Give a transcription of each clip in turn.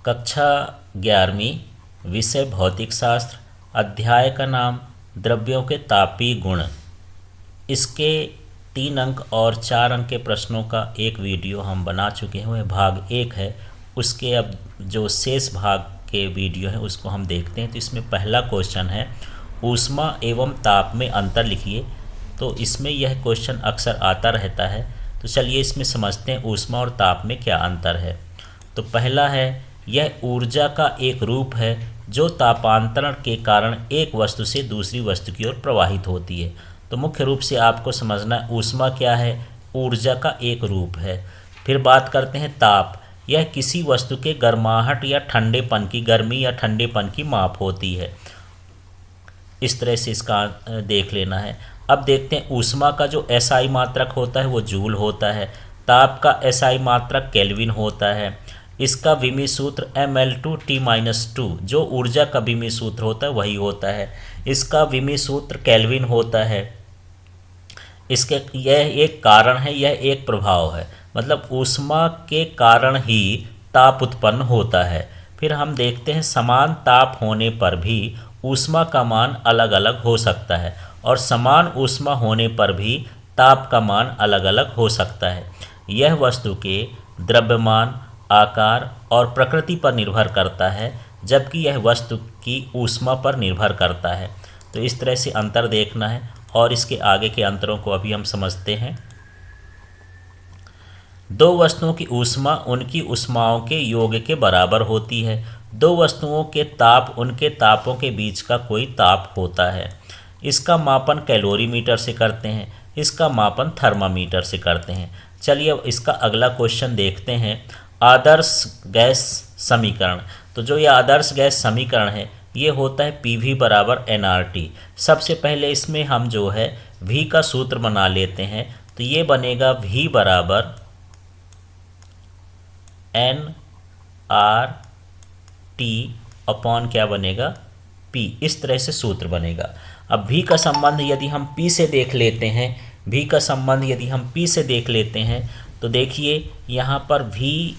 कक्षा 11वीं, विषय भौतिक शास्त्र, अध्याय का नाम द्रव्यों के तापीय गुण। इसके 3 अंक और 4 अंक के प्रश्नों का एक वीडियो हम बना चुके हैं, वह भाग 1 है। उसके अब जो शेष भाग के वीडियो हैं उसको हम देखते हैं। तो इसमें पहला क्वेश्चन है, ऊष्मा एवं ताप में अंतर लिखिए। तो इसमें यह क्वेश्चन अक्सर आता रहता है। तो चलिए इसमें समझते हैं ऊष्मा और ताप में क्या अंतर है। तो पहला है, यह ऊर्जा का एक रूप है जो तापांतरण के कारण एक वस्तु से दूसरी वस्तु की ओर प्रवाहित होती है। तो मुख्य रूप से आपको समझना है ऊष्मा क्या है, ऊर्जा का एक रूप है। फिर बात करते हैं ताप, यह किसी वस्तु के गर्माहट या ठंडेपन की, गर्मी या ठंडेपन की माप होती है। इस तरह से इसका देख लेना है। अब देखते हैं ऊष्मा का जो एसआई मात्रक होता है वो जूल होता है, ताप का एसआई मात्रक केल्विन होता है। इसका विमी सूत्र mL2T-2, जो ऊर्जा का विमी सूत्र होता है वही होता है। इसका विमी सूत्र केल्विन होता है। इसके यह एक कारण है, यह एक प्रभाव है, मतलब ऊष्मा के कारण ही ताप उत्पन्न होता है। फिर हम देखते हैं समान ताप होने पर भी ऊष्मा का मान अलग अलग हो सकता है और समान ऊष्मा होने पर भी ताप का मान अलग अलग हो सकता है। यह वस्तु के द्रव्यमान, आकार और प्रकृति पर निर्भर करता है, जबकि यह वस्तु की ऊष्मा पर निर्भर करता है। तो इस तरह से अंतर देखना है और इसके आगे के अंतरों को अभी हम समझते हैं। दो वस्तुओं की ऊष्मा उनकी ऊष्माओं के योग के बराबर होती है। दो वस्तुओं के ताप उनके तापों के बीच का कोई ताप होता है। इसका मापन कैलोरीमीटर से करते हैं, इसका मापन थर्मामीटर से करते हैं। चलिए अब इसका अगला क्वेश्चन देखते हैं, आदर्श गैस समीकरण। तो जो ये आदर्श गैस समीकरण है ये होता है PV बराबर nRT। सबसे पहले इसमें हम जो है V का सूत्र बना लेते हैं। तो ये बनेगा V बराबर nRT अपॉन क्या बनेगा, P। इस तरह से सूत्र बनेगा। अब V का संबंध यदि हम P से देख लेते हैं, V का संबंध यदि हम P से देख लेते हैं तो देखिए यहाँ पर V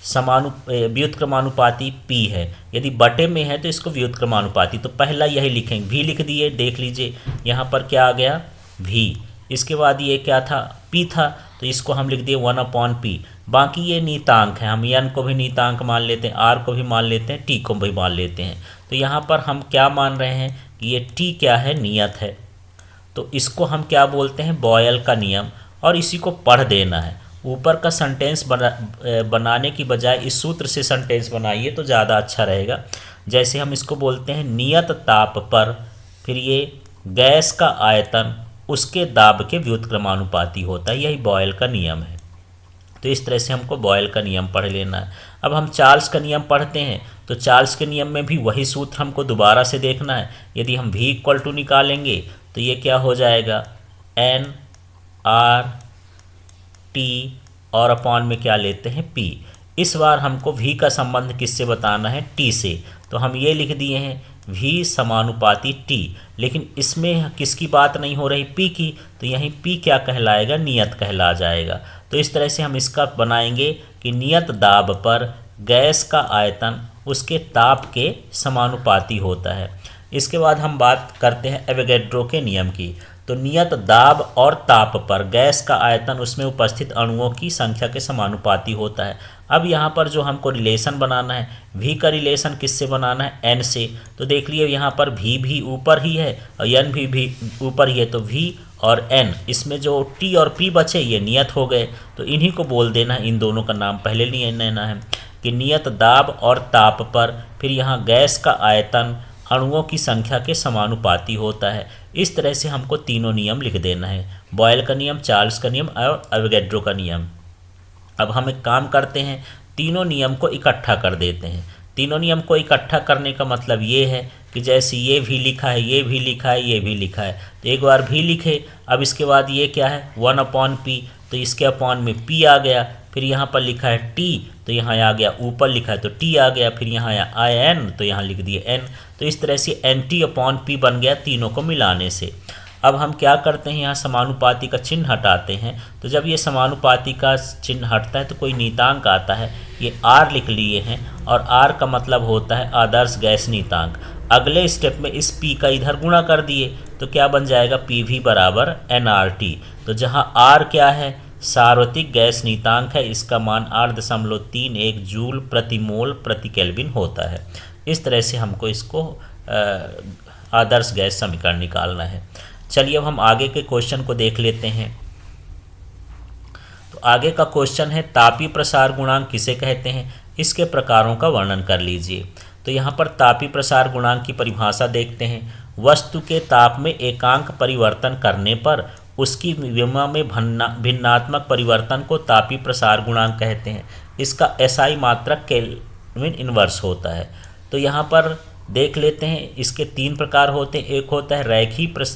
व्युत्क्रमानुपाती P है। यदि बटे में है तो इसको व्युत्क्रमानुपाती, तो पहला यही लिखेंगे, V लिख दिए। देख लीजिए यहाँ पर क्या आ गया, V। इसके बाद ये क्या था, P था, तो इसको हम लिख दिए 1/P। बाकी ये नीतांक है, हम n को भी नीतांक मान लेते हैं, r को भी मान लेते हैं, t को भी मान लेते हैं। तो यहाँ पर हम क्या मान रहे हैं कि ये t क्या है, नियत है। तो इसको हम क्या बोलते हैं, बॉयल का नियम। और इसी को पढ़ देना है। ऊपर का सेंटेंस बनाने की बजाय इस सूत्र से सेंटेंस बनाइए तो ज़्यादा अच्छा रहेगा। जैसे हम इसको बोलते हैं, नियत ताप पर फिर ये गैस का आयतन उसके दाब के व्युत्क्रमानुपाती होता है, यही बॉयल का नियम है। तो इस तरह से हमको बॉयल का नियम पढ़ लेना है। अब हम चार्ल्स का नियम पढ़ते हैं। तो चार्ल्स के नियम में भी वही सूत्र हमको दोबारा से देखना है। यदि हम V = निकालेंगे तो ये क्या हो जाएगा, nRT और अपॉन में क्या लेते हैं, P। इस बार हमको V का संबंध किससे बताना है, T से। तो हम ये लिख दिए हैं V समानुपाती T। लेकिन इसमें किसकी बात नहीं हो रही, P की। तो यहीं P क्या कहलाएगा, नियत कहला जाएगा। तो इस तरह से हम इसका बनाएंगे कि नियत दाब पर गैस का आयतन उसके ताप के समानुपाती होता है। इसके बाद हम बात करते हैं एवोगैड्रो के नियम की। तो नियत दाब और ताप पर गैस का आयतन उसमें उपस्थित अणुओं की संख्या के समानुपाती होता है। अब यहाँ पर जो हमको रिलेशन बनाना है, V का रिलेशन किससे बनाना है, N से। तो देख लिए यहाँ पर V भी ऊपर ही है और N भी ऊपर ही है। तो V और N, इसमें जो T और P बचे ये नियत हो गए। तो इन्हीं को बोल देना है, इन दोनों का नाम पहले नहीं लेना है कि नियत दाब और ताप पर फिर यहाँ गैस का आयतन अणुओं की संख्या के समानुपाती होता है। इस तरह से हमको तीनों नियम लिख देना है, बॉयल का नियम, चार्ल्स का नियम और एवोगैड्रो का नियम। अब हम एक काम करते हैं, तीनों नियम को इकट्ठा कर देते हैं। तीनों नियम को इकट्ठा करने का मतलब ये है कि जैसे ये भी लिखा है, ये भी लिखा है, ये भी लिखा है, तो एक बार भी लिखे। अब इसके बाद ये क्या है, 1/P। तो इसके अपॉन में P आ गया। फिर यहाँ पर लिखा है T, तो यहाँ आ गया, ऊपर लिखा है तो T आ गया। फिर यहाँ आया N, तो यहाँ लिख दिए N। तो इस तरह से NT/P बन गया तीनों को मिलाने से। अब हम क्या करते हैं, यहाँ समानुपाती का चिन्ह हटाते हैं। तो जब ये समानुपाती का चिन्ह हटता है तो कोई नीतांक आता है, ये R लिख लिए हैं, और R का मतलब होता है आदर्श गैस नीतांक। अगले स्टेप में इस P का इधर गुणा कर दिए तो क्या बन जाएगा, PV बराबर nRT। तो जहाँ R क्या है, सार्वत्रिक गैस नीतांक है, इसका मान 8.31 जूल प्रति मोल प्रति केल्विन होता है। इस तरह से हमको इसको आदर्श गैस समीकरण निकालना है। चलिए अब हम आगे के क्वेश्चन को देख लेते हैं। तो आगे का क्वेश्चन है, तापीय प्रसार गुणांक किसे कहते हैं, इसके प्रकारों का वर्णन कर लीजिए। तो यहाँ पर तापीय प्रसार गुणांक की परिभाषा देखते हैं। वस्तु के ताप में एकांक परिवर्तन करने पर उसकी विमा में भिन्नात्मक परिवर्तन को तापीय प्रसार गुणांक कहते हैं। इसका SI मात्रक केल्विन इनवर्स होता है। तो यहाँ पर देख लेते हैं, इसके 3 प्रकार होते हैं। एक होता है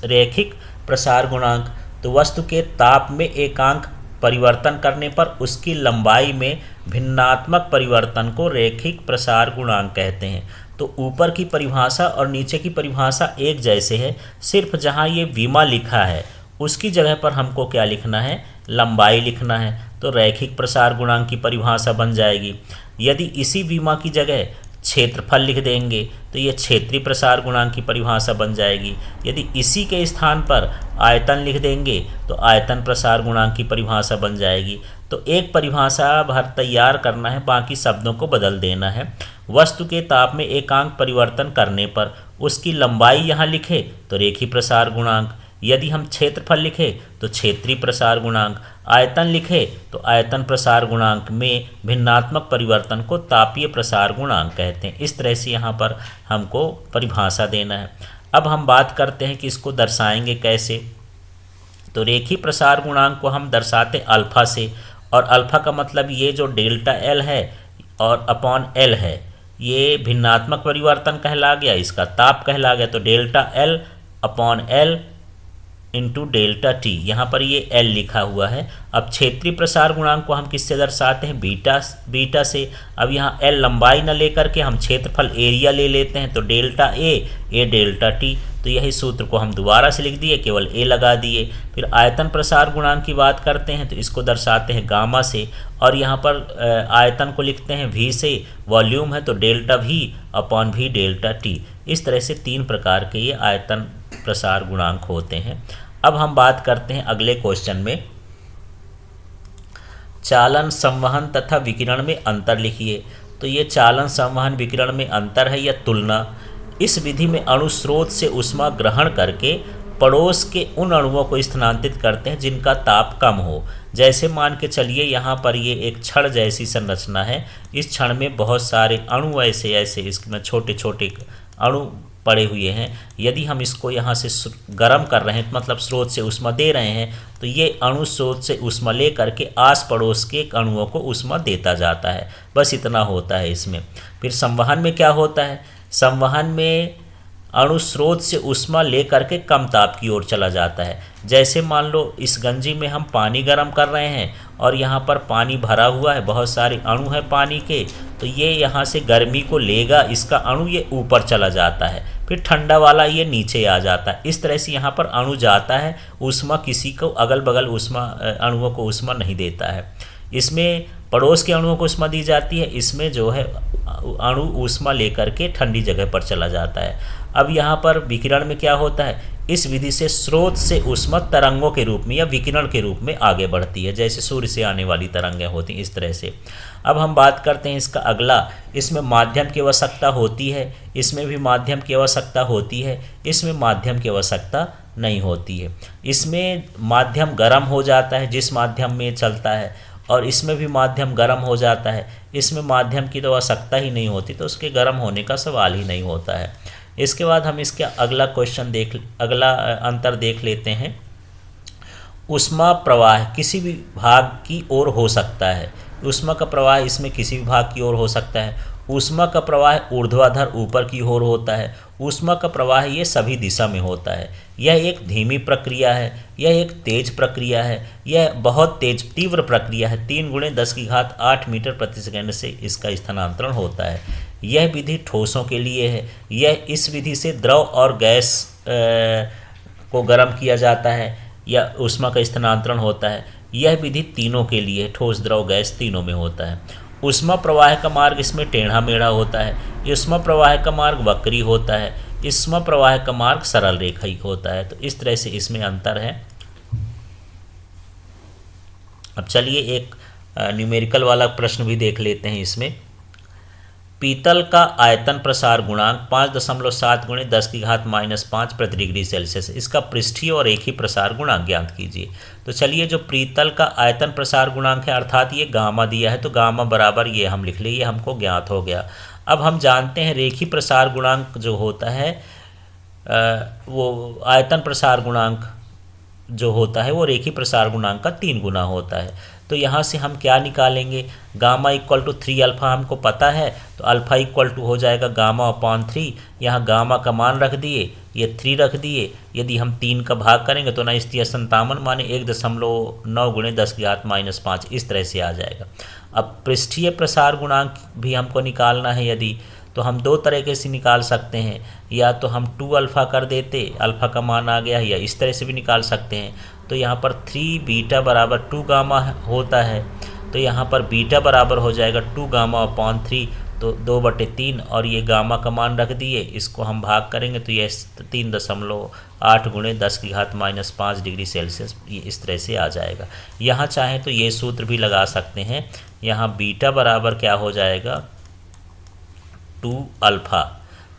रैखिक प्रसार गुणांक। तो वस्तु के ताप में एकांक परिवर्तन करने पर उसकी लंबाई में भिन्नात्मक परिवर्तन को रैखिक प्रसार गुणांक कहते हैं। तो ऊपर की परिभाषा और नीचे की परिभाषा एक जैसे है, सिर्फ जहाँ ये विमा लिखा है उसकी जगह पर हमको क्या लिखना है, लंबाई लिखना है। तो रैखिक प्रसार गुणांक की परिभाषा बन जाएगी। यदि इसी विमा की जगह क्षेत्रफल लिख देंगे तो ये क्षेत्रीय प्रसार गुणांक की परिभाषा बन जाएगी। यदि इसी के स्थान पर आयतन लिख देंगे तो आयतन प्रसार गुणांक की परिभाषा बन जाएगी। तो एक परिभाषा भर तैयार करना है, बाकी शब्दों को बदल देना है। वस्तु के ताप में एकांक परिवर्तन करने पर उसकी लंबाई यहाँ लिखे तो रेखीय प्रसार गुणांक, यदि हम क्षेत्रफल लिखे तो क्षेत्रीय प्रसार गुणांक, आयतन लिखे तो आयतन प्रसार गुणांक में भिन्नात्मक परिवर्तन को तापीय प्रसार गुणांक कहते हैं। इस तरह से यहाँ पर हमको परिभाषा देना है। अब हम बात करते हैं कि इसको दर्शाएंगे कैसे। तो रेखीय प्रसार गुणांक को हम दर्शाते अल्फा से, और अल्फा का मतलब ये जो डेल्टा L है और अपॉन L है, ये भिन्नात्मक परिवर्तन कहला गया, इसका ताप कहला गया। तो delta L upon L into delta T, यहाँ पर ये L लिखा हुआ है। अब क्षेत्रीय प्रसार गुणांक को हम किससे दर्शाते हैं, बीटा से। अब यहाँ L लंबाई न लेकर के हम क्षेत्रफल एरिया ले लेते हैं, तो डेल्टा A डेल्टा T। तो यही सूत्र को हम दोबारा से लिख दिए, केवल A लगा दिए। फिर आयतन प्रसार गुणांक की बात करते हैं तो इसको दर्शाते हैं गामा से, और यहाँ पर आयतन को लिखते हैं V से, वॉल्यूम है तो delta V upon V delta T। इस तरह से 3 प्रकार के ये आयतन प्रसार गुणांक होते हैं। अब हम बात करते हैं अगले क्वेश्चन में, चालन, संवहन तथा विकिरण में अंतर लिखिए। तो ये चालन, संवहन, विकिरण में अंतर है या तुलना। इस विधि में अणु स्रोत से ऊष्मा ग्रहण करके पड़ोस के उन अणुओं को स्थानांतरित करते हैं जिनका ताप कम हो। जैसे मान के चलिए यहाँ पर ये एक छड़ जैसी संरचना है, इस छड़ में बहुत सारे अणु ऐसे इसमें छोटे छोटे अणु पड़े हुए हैं। यदि हम इसको यहाँ से गर्म कर रहे हैं, मतलब स्रोत से ऊष्मा दे रहे हैं, तो ये अणु स्रोत से ऊष्मा ले करके आस पड़ोस के अणुओं को ऊष्मा देता जाता है। बस इतना होता है इसमें। फिर संवहन में क्या होता है, संवहन में अणु स्रोत से ऊष्मा ले करके कम ताप की ओर चला जाता है। जैसे मान लो इस गंजी में हम पानी गर्म कर रहे हैं और यहाँ पर पानी भरा हुआ है, बहुत सारे अणु हैं पानी के, तो ये यहाँ से गर्मी को लेगा, इसका अणु ये ऊपर चला जाता है, फिर ठंडा वाला ये नीचे आ जाता है। इस तरह से यहाँ पर अणु जाता है, ऊष्मा किसी को अगल बगल अणुओं को ऊष्मा नहीं देता है। इसमें पड़ोस के अणुओं को ऊष्मा दी जाती है, इसमें जो है अणु ऊष्मा लेकर के ठंडी जगह पर चला जाता है। अब यहाँ पर विकिरण में क्या होता है, इस विधि से स्रोत से ऊष्मा तरंगों के रूप में या विकिरण के रूप में आगे बढ़ती है, जैसे सूर्य से आने वाली तरंगें होती हैं, इस तरह से। अब हम बात करते हैं इसका अगला, इसमें माध्यम की आवश्यकता होती है, इसमें भी माध्यम की आवश्यकता होती है, इसमें माध्यम की आवश्यकता नहीं होती है। इसमें माध्यम गर्म हो जाता है जिस माध्यम में चलता है, और इसमें भी माध्यम गर्म हो जाता है। इसमें माध्यम की तो आवश्यकता ही नहीं होती, तो उसके गर्म होने का सवाल ही नहीं होता है। इसके बाद हम इसका अगला अगला अंतर देख लेते हैं। ऊष्मा प्रवाह किसी भी भाग की ओर हो सकता है। ऊष्मा का प्रवाह इसमें किसी भी भाग की ओर हो सकता है। ऊष्मा का प्रवाह ऊर्ध्वाधर ऊपर की ओर होता है। ऊष्मा का प्रवाह ये सभी दिशा में होता है। यह एक धीमी प्रक्रिया है, यह एक तेज प्रक्रिया है, यह बहुत तेज तीव्र प्रक्रिया है। 3 × 10⁸ मीटर प्रति सेकंड से इसका स्थानांतरण होता है। यह विधि ठोसों के लिए है। यह इस विधि से द्रव और गैस को गर्म किया जाता है या ऊष्मा का स्थानांतरण होता है। यह विधि तीनों के लिए, ठोस द्रव गैस तीनों में होता है। ऊष्मा प्रवाह का मार्ग इसमें टेढ़ा मेढ़ा होता है, ऊष्मा प्रवाह का मार्ग वक्री होता है, ऊष्मा प्रवाह का मार्ग सरल रेखी होता है। तो इस तरह से इसमें अंतर है। अब चलिए एक न्यूमेरिकल वाला प्रश्न भी देख लेते हैं। इसमें पीतल का आयतन प्रसार गुणांक 5.7 × 10⁻⁻5 प्रति डिग्री सेल्सियस। इसका पृष्ठीय और रेखीय प्रसार गुणांक ज्ञात कीजिए। तो चलिए जो पीतल का आयतन प्रसार गुणांक है, अर्थात ये गामा दिया है, तो गामा बराबर ये हम लिख लिए, ये हमको ज्ञात हो गया। अब हम जानते हैं रेखीय प्रसार गुणांक जो होता है वो आयतन प्रसार गुणांक जो होता है वो रेखीय प्रसार गुणांक का 3 गुना होता है। तो यहाँ से हम क्या निकालेंगे, गामा इक्वल टू 3 अल्फ़ा हमको पता है, तो अल्फ़ा इक्वल टू हो जाएगा गामा अपॉन 3। यहाँ गामा का मान रख दिए, ये 3 रख दिए। यदि हम 3 का भाग करेंगे तो 9×57 माने 1.9 × 10⁻⁻5 इस तरह से आ जाएगा। अब पृष्ठीय प्रसार गुणांक भी हमको निकालना है यदि, तो हम दो तरीके से निकाल सकते हैं। या तो हम 2 अल्फ़ा कर देते, अल्फ़ा का मान आ गया, या इस तरह से भी निकाल सकते हैं। तो यहाँ पर 3 बीटा बराबर 2 गामा होता है, तो यहाँ पर बीटा बराबर हो जाएगा 2 गामा अपॉन 3, तो 2/3, और ये गामा का मान रख दिए। इसको हम भाग करेंगे तो ये 3.8 × 10⁻⁻5 डिग्री सेल्सियस ये इस तरह से आ जाएगा। यहाँ चाहें तो ये सूत्र भी लगा सकते हैं। यहाँ बीटा बराबर क्या हो जाएगा 2 अल्फ़ा,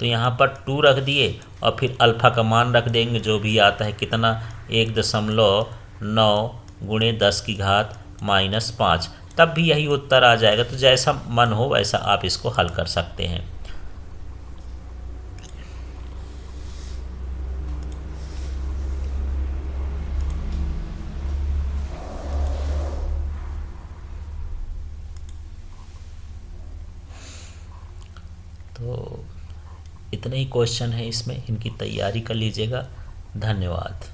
तो यहाँ पर 2 रख दिए और फिर अल्फ़ा का मान रख देंगे जो भी आता है, कितना 1.9 × 10⁻⁻5, तब भी यही उत्तर आ जाएगा। तो जैसा मन हो वैसा आप इसको हल कर सकते हैं। तो इतने ही क्वेश्चन हैं इसमें, इनकी तैयारी कर लीजिएगा। धन्यवाद।